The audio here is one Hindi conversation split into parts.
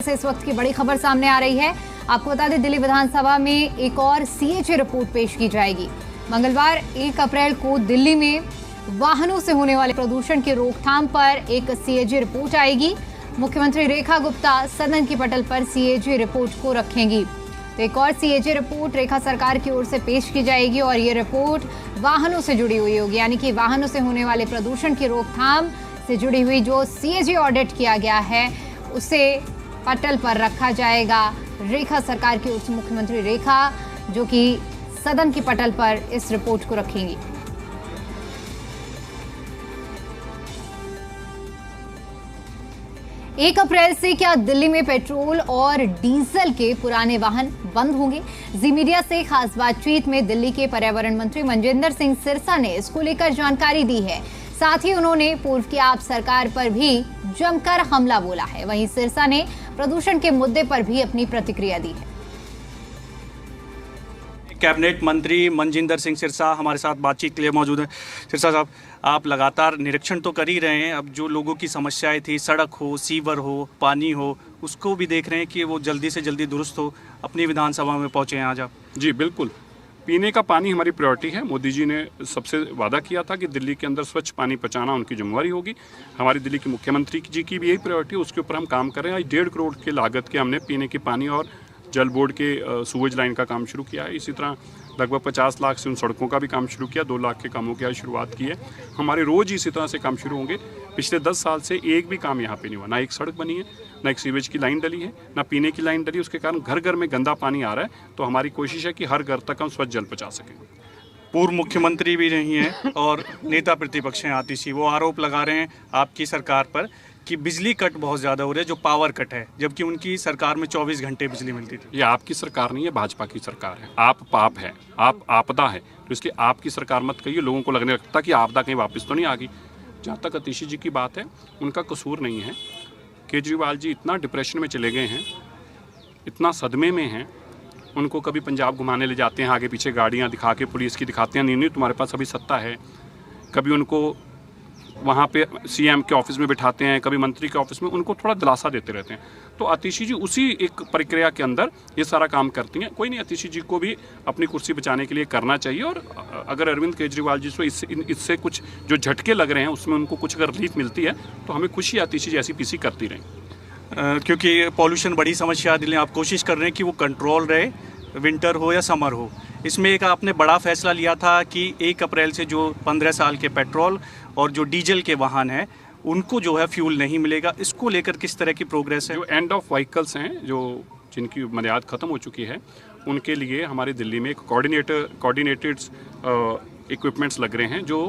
से इस वक्त की बड़ी खबर सामने आ रही है। आपको बता दें, दिल्ली विधानसभा में एक और सीएजी रिपोर्ट पेश की जाएगी। मंगलवार 1 अप्रैल को दिल्ली में वाहनों से होने वाले प्रदूषण की रोकथाम पर एक सीएजी रिपोर्ट आएगी। मुख्यमंत्री रेखा गुप्ता सदन की पटल पर सीएजी रिपोर्ट को रखेंगी। तो एक और सीएजी रिपोर्ट रेखा सरकार की ओर से पेश की जाएगी और ये रिपोर्ट वाहनों से जुड़ी हुई होगी, यानी कि वाहनों से होने वाले प्रदूषण की रोकथाम से जुड़ी हुई जो सीएजी ऑडिट किया गया है उसे पटल पर रखा जाएगा। रेखा सरकार की ओर से मुख्यमंत्री रेखा जो कि सदन की पटल पर इस रिपोर्ट को रखेंगी। एक अप्रैल से क्या दिल्ली में पेट्रोल और डीजल के पुराने वाहन बंद होंगे? जी मीडिया से खास बातचीत में दिल्ली के पर्यावरण मंत्री मनजिंदर सिंह सिरसा ने इसको लेकर जानकारी दी है। साथ ही उन्होंने पूर्व की आप सरकार पर भी जमकर हमला बोला है। वहीं सिरसा ने प्रदूषण के मुद्दे पर भी अपनी प्रतिक्रिया दी है। कैबिनेट मंत्री मनजिंदर सिंह सिरसा हमारे साथ बातचीत के लिए मौजूद हैं। सिरसा साहब, आप लगातार निरीक्षण तो कर ही रहे हैं। अब जो लोगों की समस्याएं थी, सड़क हो, सीवर हो, पानी हो, उसको भी देख रहे हैं कि वो जल्दी से जल्दी दुरुस्त हो। अपनी विधानसभा में पहुंचे हैं आज आप। जी बिल्कुल, पीने का पानी हमारी प्रायोरिटी है। मोदी जी ने सबसे वादा किया था कि दिल्ली के अंदर स्वच्छ पानी पहुंचाना उनकी जिम्मेवारी होगी। हमारी दिल्ली के मुख्यमंत्री जी की भी यही प्रायोरिटी है, उसके ऊपर हम काम कर रहे हैं। आज 1.5 करोड़ की लागत के हमने पीने के पानी और जल बोर्ड के सूवेज लाइन का काम शुरू किया है। इसी तरह लगभग 50 लाख से उन सड़कों का भी काम शुरू किया। 2 लाख के कामों की आज शुरुआत की है। हमारे रोज़ इसी तरह से काम शुरू होंगे। पिछले 10 साल से एक भी काम यहाँ पे नहीं हुआ। ना एक सड़क बनी है, ना एक सीवेज की लाइन डली है, ना पीने की लाइन डली। उसके कारण घर घर में गंदा पानी आ रहा है। तो हमारी कोशिश है कि हर घर तक हम स्वच्छ जल पहुँचा सकें। पूर्व मुख्यमंत्री भी नहीं हैं और नेता प्रतिपक्ष हैं आतिशी, वो आरोप लगा रहे हैं आपकी सरकार पर कि बिजली कट बहुत ज़्यादा हो रहे हैं, जो पावर कट है, जबकि उनकी सरकार में 24 घंटे बिजली मिलती थी। ये आपकी सरकार नहीं है, भाजपा की सरकार है। आप पाप है, आप आपदा है, तो इसलिए आपकी सरकार मत कहिए। लोगों को लगने लगता कि आपदा कहीं वापस तो नहीं आ गई। जहाँ तक आतिशी जी की बात है, उनका कसूर नहीं है। केजरीवाल जी इतना डिप्रेशन में चले गए हैं, इतना सदमे में हैं। उनको कभी पंजाब घुमाने ले जाते हैं, आगे पीछे गाड़ियाँ दिखा के पुलिस की दिखाते हैं, नहीं तुम्हारे पास अभी सत्ता है। कभी उनको वहाँ पे सीएम के ऑफिस में बिठाते हैं, कभी मंत्री के ऑफिस में, उनको थोड़ा दिलासा देते रहते हैं। तो आतिशी जी उसी एक प्रक्रिया के अंदर ये सारा काम करती हैं। कोई नहीं, आतिशी जी को भी अपनी कुर्सी बचाने के लिए करना चाहिए। और अगर अरविंद केजरीवाल जी को इससे कुछ जो झटके लग रहे हैं उसमें उनको कुछ अगर रिलीफ मिलती है तो हमें खुशी, आतिशी जी ऐसी पीसी करती रहें। क्योंकि पॉल्यूशन बड़ी समस्या दिल्ली, आप कोशिश कर रहे हैं कि वो कंट्रोल रहे, विंटर हो या समर हो। इसमें एक आपने बड़ा फैसला लिया था कि 1 अप्रैल से जो 15 साल के पेट्रोल और जो डीजल के वाहन हैं उनको जो है फ्यूल नहीं मिलेगा। इसको लेकर किस तरह की प्रोग्रेस है? जो एंड ऑफ व्हीकल्स हैं, जो जिनकी मर्यादा ख़त्म हो चुकी है, उनके लिए हमारे दिल्ली में एक कोऑर्डिनेटेड इक्विपमेंट्स लग रहे हैं जो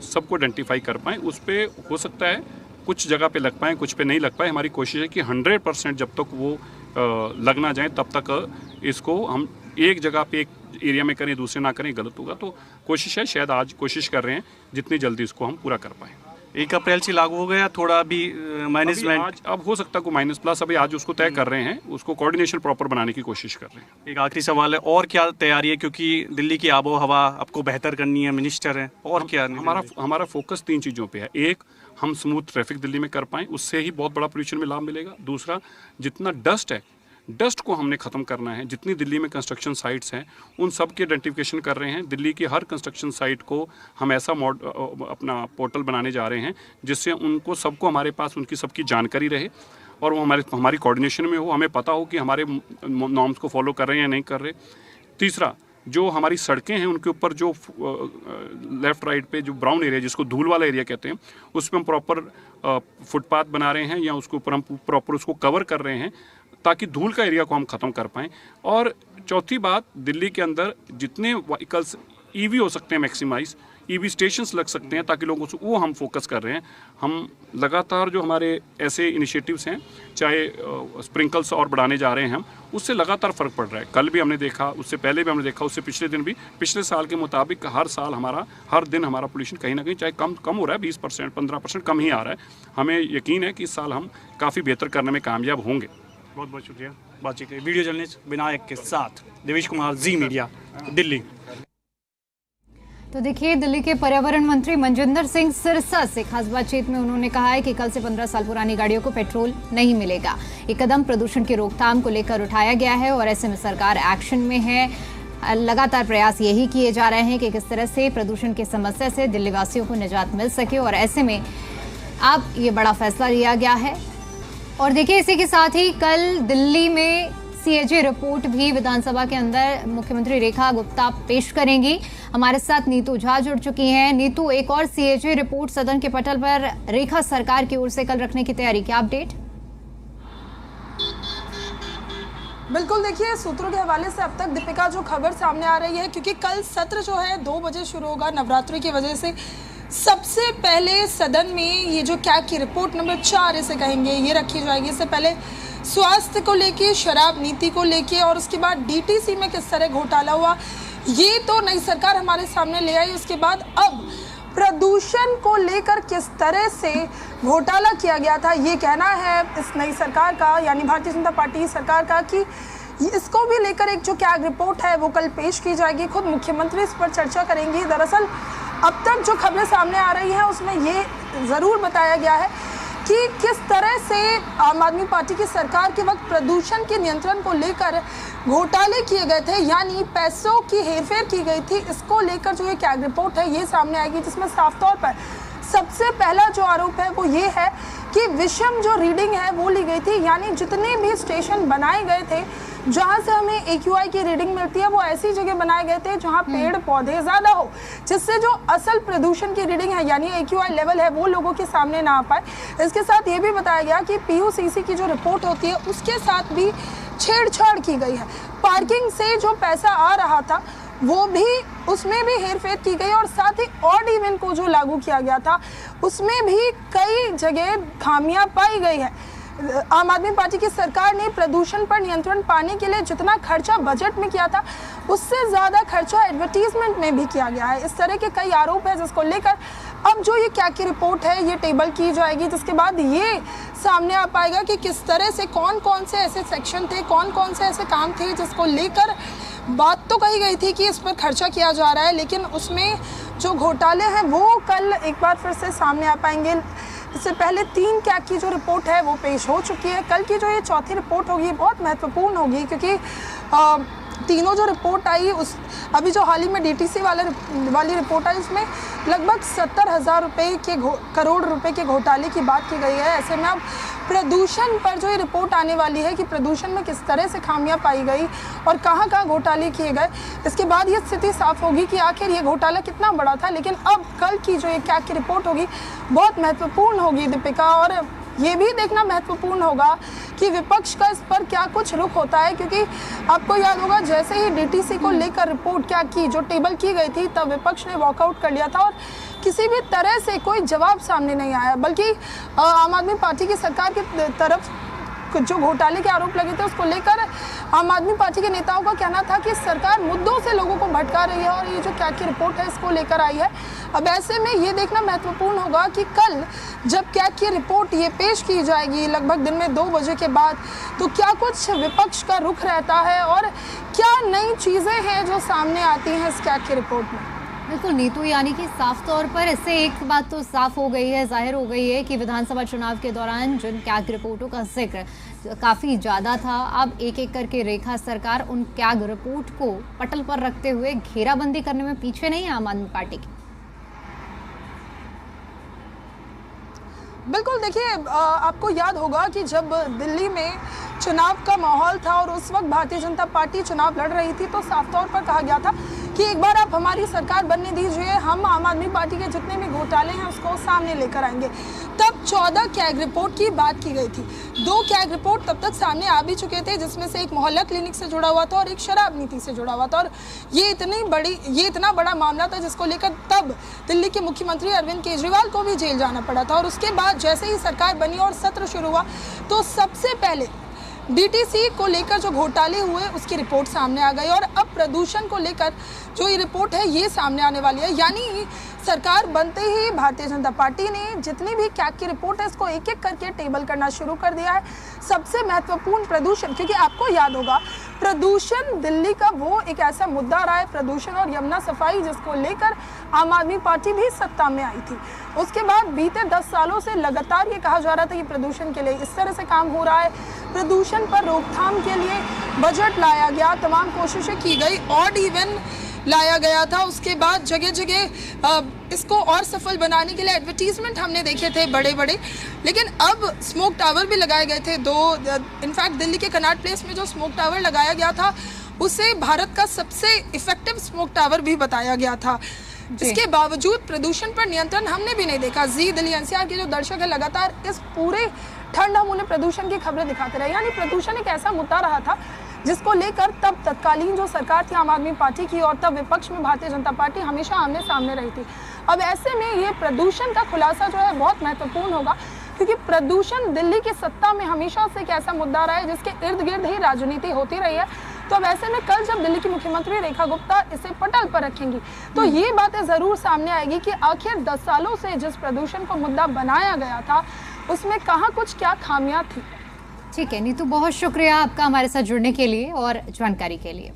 सबको आइडेंटिफाई कर पाएँ। उस पर हो सकता है कुछ जगह पे लग पाएँ, कुछ पे नहीं लग पाए। हमारी कोशिश है कि 100% जब तक वो लग ना जाए तब तक इसको हम एक जगह पे एक एरिया में करें, दूसरे ना करें, गलत होगा। तो कोशिश है, शायद आज कोशिश कर रहे हैं जितनी जल्दी इसको हम पूरा कर पाएँ। 1 अप्रैल से लागू हो गया, थोड़ा अभी मैनेजमेंट अब हो सकता है कोई माइनस प्लस, अभी आज उसको तय कर रहे हैं, उसको कोऑर्डिनेशन प्रॉपर बनाने की कोशिश कर रहे हैं। एक आखिरी सवाल है, और क्या तैयारी है? क्योंकि दिल्ली की आबो हवा आपको बेहतर करनी है, मिनिस्टर है, और क्या? हमारा फोकस 3 चीज़ों पे है। एक, हम स्मूथ ट्रैफिक दिल्ली में कर पाएँ, उससे ही बहुत बड़ा पोल्यूशन में लाभ मिलेगा। दूसरा, जितना डस्ट है, डस्ट को हमने ख़त्म करना है। जितनी दिल्ली में कंस्ट्रक्शन साइट्स हैं उन सब के आइडेंटिफिकेशन कर रहे हैं। दिल्ली की हर कंस्ट्रक्शन साइट को हम ऐसा अपना पोर्टल बनाने जा रहे हैं जिससे उनको सबको हमारे पास उनकी सबकी जानकारी रहे और वो हमारी कोऑर्डिनेशन में हो, हमें पता हो कि हमारे नॉर्म्स को फॉलो कर रहे हैं या नहीं कर रहे। तीसरा, जो हमारी सड़कें हैं उनके ऊपर जो लेफ़्ट राइट पे जो ब्राउन एरिया, जिसको धूल वाला एरिया कहते हैं, उस पर हम प्रॉपर फुटपाथ बना रहे हैं या उसके ऊपर हम प्रॉपर उसको कवर कर रहे हैं ताकि धूल का एरिया को हम ख़त्म कर पाएँ। और चौथी बात, दिल्ली के अंदर जितने व्हीकल्स ईवी हो सकते हैं मैक्सिमाइज, ईवी स्टेशंस लग सकते हैं ताकि लोगों से, वो हम फोकस कर रहे हैं। हम लगातार जो हमारे ऐसे इनिशिएटिव्स हैं, चाहे स्प्रिंकल्स और बढ़ाने जा रहे हैं हम, उससे लगातार फ़र्क पड़ रहा है। कल भी हमने देखा, उससे पहले भी हमने देखा, उससे पिछले दिन भी, पिछले साल के मुताबिक हर साल हर दिन हमारा पोल्यूशन कहीं ना कहीं चाहे कम हो रहा है, 20% 15% कम ही आ रहा है। हमें यकीन है कि इस साल हम काफ़ी बेहतर करने में कामयाब होंगे। बहुत बहुत शुक्रिया बातचीत के। वीडियो जर्नलिस्ट विनायक के साथ देवेश कुमार, जी मीडिया, दिल्ली। तो देखिए, दिल्ली के पर्यावरण मंत्री मनजिंदर सिंह सिरसा से खास बातचीत में उन्होंने कहा है कि कल से 15 साल पुरानी गाड़ियों को पेट्रोल नहीं मिलेगा। ये कदम प्रदूषण की रोकथाम को लेकर उठाया गया है और ऐसे में सरकार एक्शन में है। लगातार प्रयास यही किए जा रहे हैं कि किस तरह से प्रदूषण की समस्या से दिल्ली वासियों को निजात मिल सके और ऐसे में अब ये बड़ा फैसला लिया गया है। और देखिए, इसी के साथ ही कल दिल्ली में सीएजी रिपोर्ट भी विधानसभा के अंदर मुख्यमंत्री रेखा गुप्ता पेश करेंगी। हमारे साथ नीतू झा जुड़ चुकी हैं। नीतू, एक और सीएजी रिपोर्ट सदन के पटल पर रेखा सरकार की ओर से कल रखने की तैयारी, क्या अपडेट? बिल्कुल, देखिए, सूत्रों के हवाले से अब तक दीपिका जो खबर सामने आ रही है, क्योंकि कल सत्र जो है 2 बजे शुरू होगा, नवरात्रि की वजह से सबसे पहले सदन में ये जो कैग की रिपोर्ट नंबर 4 इसे कहेंगे, ये रखी जाएगी। इससे पहले स्वास्थ्य को लेके, शराब नीति को लेके और उसके बाद डीटीसी में किस तरह घोटाला हुआ, ये तो नई सरकार हमारे सामने ले आई। उसके बाद अब प्रदूषण को लेकर किस तरह से घोटाला किया गया था, ये कहना है इस नई सरकार का, यानी भारतीय जनता पार्टी सरकार का, कि इसको भी लेकर एक जो कैग रिपोर्ट है वो कल पेश की जाएगी। खुद मुख्यमंत्री इस पर चर्चा करेंगी। दरअसल अब तक जो खबरें सामने आ रही हैं उसमें ये ज़रूर बताया गया है कि किस तरह से आम आदमी पार्टी की सरकार के वक्त प्रदूषण के नियंत्रण को लेकर घोटाले किए गए थे, यानी पैसों की हेरफेर की गई थी। इसको लेकर जो ये कैग रिपोर्ट है ये सामने आएगी, जिसमें साफ तौर पर सबसे पहला जो आरोप है वो ये है कि विषम जो रीडिंग है वो ली गई थी, यानी जितने भी स्टेशन बनाए गए थे जहां से हमें AQI की रीडिंग मिलती है वो ऐसी जगह बनाए गए थे जहां पेड़ पौधे ज़्यादा हो, जिससे जो असल प्रदूषण की रीडिंग है यानी AQI लेवल है वो लोगों के सामने ना आ पाए। इसके साथ ये भी बताया गया कि PUCC की जो रिपोर्ट होती है उसके साथ भी छेड़छाड़ की गई है। पार्किंग से जो पैसा आ रहा था वो भी, उसमें भी हेरफेर की गई और साथ ही ऑड इवन को जो लागू किया गया था उसमें भी कई जगह खामियां पाई गई है। आम आदमी पार्टी की सरकार ने प्रदूषण पर नियंत्रण पाने के लिए जितना खर्चा बजट में किया था उससे ज़्यादा खर्चा एडवर्टीजमेंट में भी किया गया है। इस तरह के कई आरोप है, जिसको लेकर अब जो ये कैग की रिपोर्ट है ये टेबल की जाएगी, जिसके बाद ये सामने आ पाएगा कि किस तरह से कौन कौन से ऐसे सेक्शन थे, कौन कौन से ऐसे काम थे जिसको लेकर बात तो कही गई थी कि इस पर खर्चा किया जा रहा है, लेकिन उसमें जो घोटाले हैं वो कल एक बार फिर से सामने आ पाएंगे। इससे पहले 3 कैग की जो रिपोर्ट है वो पेश हो चुकी है। कल की जो ये चौथी रिपोर्ट होगी बहुत महत्वपूर्ण होगी, क्योंकि तीनों जो रिपोर्ट आई उस अभी जो हाल ही में DTC वाली रिपोर्ट आई उसमें लगभग 70,000 करोड़ रुपए के घोटाले की बात की गई है। ऐसे में अब प्रदूषण पर जो ये रिपोर्ट आने वाली है कि प्रदूषण में किस तरह से खामियां पाई गई और कहां कहां घोटाले किए गए, इसके बाद ये स्थिति साफ होगी कि आखिर ये घोटाला कितना बड़ा था। लेकिन अब कल की जो ये कैग की रिपोर्ट होगी बहुत महत्वपूर्ण होगी दीपिका, और ये भी देखना महत्वपूर्ण होगा कि विपक्ष का इस पर क्या कुछ रुख होता है, क्योंकि आपको याद होगा जैसे ही DTC को लेकर रिपोर्ट क्या की जो टेबल की गई थी तब विपक्ष ने वॉकआउट कर लिया था और किसी भी तरह से कोई जवाब सामने नहीं आया, बल्कि आम आदमी पार्टी की सरकार की तरफ जो घोटाले के आरोप लगे थे उसको लेकर आम आदमी पार्टी के नेताओं का कहना था कि सरकार मुद्दों से लोगों को भटका रही है और ये जो कैग की रिपोर्ट है इसको लेकर आई है। अब ऐसे में ये देखना महत्वपूर्ण होगा कि कल जब कैग की रिपोर्ट ये पेश की जाएगी लगभग दिन में 2 बजे के बाद, तो क्या कुछ विपक्ष का रुख रहता है और क्या नई चीज़ें हैं जो सामने आती हैं इस कैग की रिपोर्ट में। बिल्कुल नीतू, यानी कि साफ तौर पर इससे एक बात तो साफ हो गई है, जाहिर हो गई है कि विधानसभा चुनाव के दौरान जिन कैग रिपोर्टों का जिक्र काफ़ी ज़्यादा था, अब एक एक करके रेखा सरकार उन कैग रिपोर्ट को पटल पर रखते हुए घेराबंदी करने में पीछे नहीं है आम आदमी पार्टी की। बिल्कुल, देखिए, आपको याद होगा कि जब दिल्ली में चुनाव का माहौल था और उस वक्त भारतीय जनता पार्टी चुनाव लड़ रही थी तो साफ तौर पर कहा गया था कि एक बार आप हमारी सरकार बनने दीजिए, हम आम आदमी पार्टी के जितने भी घोटाले हैं उसको सामने लेकर आएंगे। तब 14 कैग रिपोर्ट की बात की गई थी। 2 कैग रिपोर्ट तब तक सामने आ भी चुके थे, जिसमें से एक मोहल्ला क्लिनिक से जुड़ा हुआ था और एक शराब नीति से जुड़ा हुआ था, और ये इतना बड़ा मामला था जिसको लेकर तब दिल्ली के मुख्यमंत्री अरविंद केजरीवाल को भी जेल जाना पड़ा था। और उसके बाद जैसे ही सरकार बनी और सत्र शुरू हुआ तो सबसे पहले DTC को लेकर जो घोटाले हुए उसकी रिपोर्ट सामने आ गई और अब प्रदूषण को लेकर जो ये रिपोर्ट है ये सामने आने वाली है। यानी सरकार बनते ही भारतीय जनता पार्टी ने जितनी भी कैग की रिपोर्ट है इसको एक एक करके टेबल करना शुरू कर दिया है। सबसे महत्वपूर्ण प्रदूषण, क्योंकि आपको याद होगा प्रदूषण दिल्ली का वो एक ऐसा मुद्दा रहा है, प्रदूषण और यमुना सफाई, जिसको लेकर आम आदमी पार्टी भी सत्ता में आई थी। उसके बाद बीते 10 सालों से लगातार ये कहा जा रहा था कि प्रदूषण के लिए इस तरह से काम हो रहा है, प्रदूषण पर रोकथाम के लिए बजट लाया गया, तमाम कोशिशें की गई, ऑड इवन लाया गया था। उसके बाद जगह जगह इसको और सफल बनाने के लिए एडवर्टीजमेंट हमने देखे थे बड़े बड़े, लेकिन अब स्मोक टावर भी लगाए गए थे 2। इनफैक्ट दिल्ली के कनॉट प्लेस में जो स्मोक टावर लगाया गया था उसे भारत का सबसे इफेक्टिव स्मोक टावर भी बताया गया था। इसके बावजूद प्रदूषण पर नियंत्रण हमने भी नहीं देखा। जी दिल्ली एनसीआर के जो दर्शक है लगातार इस पूरे ठंड हम उन्हें प्रदूषण की खबरें दिखाते रहे। यानी प्रदूषण एक ऐसा मुद्दा रहा था जिसको लेकर तब तत्कालीन जो सरकार थी आम आदमी पार्टी की, और तब विपक्ष में भारतीय जनता पार्टी हमेशा आमने सामने रही थी। अब ऐसे में ये प्रदूषण का खुलासा जो है बहुत महत्वपूर्ण होगा, क्योंकि प्रदूषण दिल्ली की सत्ता में हमेशा से एक ऐसा मुद्दा रहा है जिसके इर्द गिर्द ही राजनीति होती रही है। तो अब ऐसे में कल जब दिल्ली की मुख्यमंत्री रेखा गुप्ता इसे पटल पर रखेंगी तो ये बातें जरूर सामने आएगी कि आखिर 10 सालों से जिस प्रदूषण को मुद्दा बनाया गया था उसमें कहाँ कुछ क्या खामियां थी। ठीक है नीतू, बहुत शुक्रिया आपका हमारे साथ जुड़ने के लिए और जानकारी के लिए।